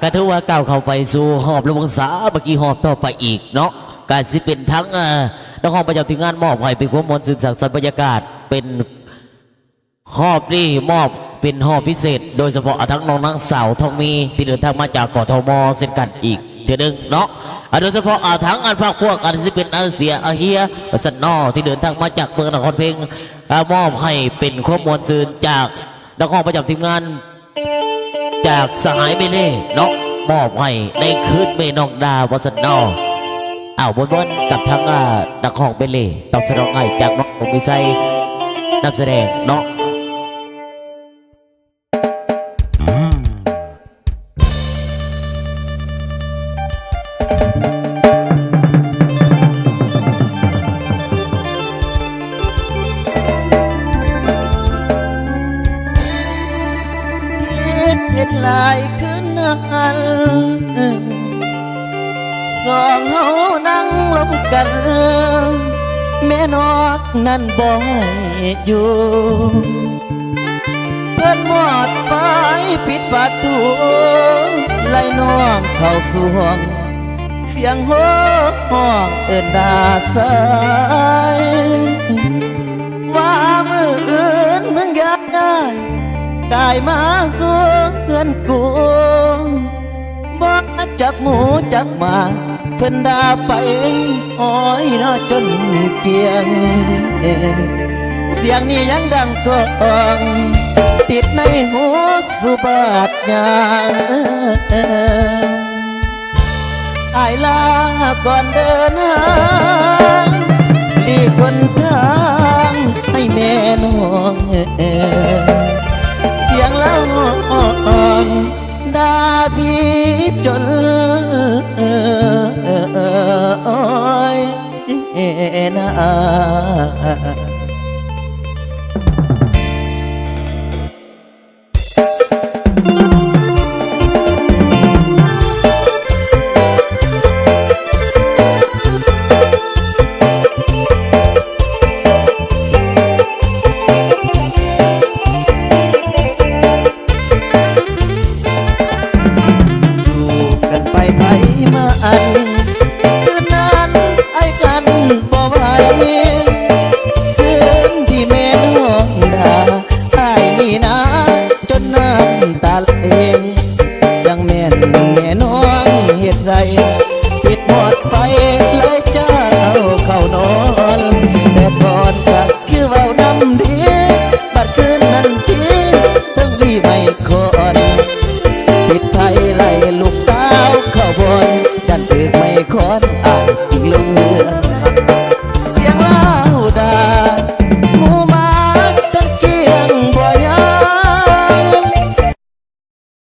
ก็ถือว่าก้าวเข้าไปสู่หอบระวงศาเมื่อกี้หอบต่อไปอีกเนาะการสิเป็นทั้งนักห้องประจำทีมงานมอบให้เป็นความมนต์สื่อสารบรรยากาศเป็นหอบนี่มอบเป็นหอบพิเศษโดยเฉพาะทั้งน้องนางสาวทองมีที่เดินทางมาจากกทมเช่นกันอีกเท่านึงเนาะโดยเฉพาะทั้งอันภาคพวกอันที่เป็นอาเซียอาเฮียสันนอที่เดินทางมาจากเมืองนครเพ็งมอบให้เป็นความมนต์สื่อจากนักห้องประจำทีมงานจากสหายเมเล่เนาะมอบให้ในคืนเมนองดาวัสนบนกับทางนักห้องเมเล่ตอบสนองให้จากน้องผมมีไซนำแสดงเนาะเห็นลายขึ้นหันสองเฮานั่งลงกันแม่นอกนั่นบ่ให้อยู่เพื่อนหมดไฟปิดประตูไล่น้องเข้าสู่ห้องเสียงห้องเอิ้นดาสายว่ามืออื่นมึงอยากได้กายมาสู่เงินกูบ่จักหมูจักหมาเพิ่นด่าไปอ้อยน้อจนเกียงเสียงนี้ยังดังก้องติดในหูสุบาดยางอายลาก่อนเดินทางที่คนทางให้แม่น้องเสียงแล้วด่าพี่จนนะคืนนั้นไอ้กันบ่ไหวคืนที่แม่น้องด่าไอ้นี่นะจนน้ำตาไหลจังแม่นแม่น้องเฮ็ดไรปิดหมดไฟเลยเจ้าเข้านอนแต่ก่อนก็คือเว้าน้ำดีบัดคืนนั้นทีทั้งพี่ไม่คอนปิดไฟไล่ลูก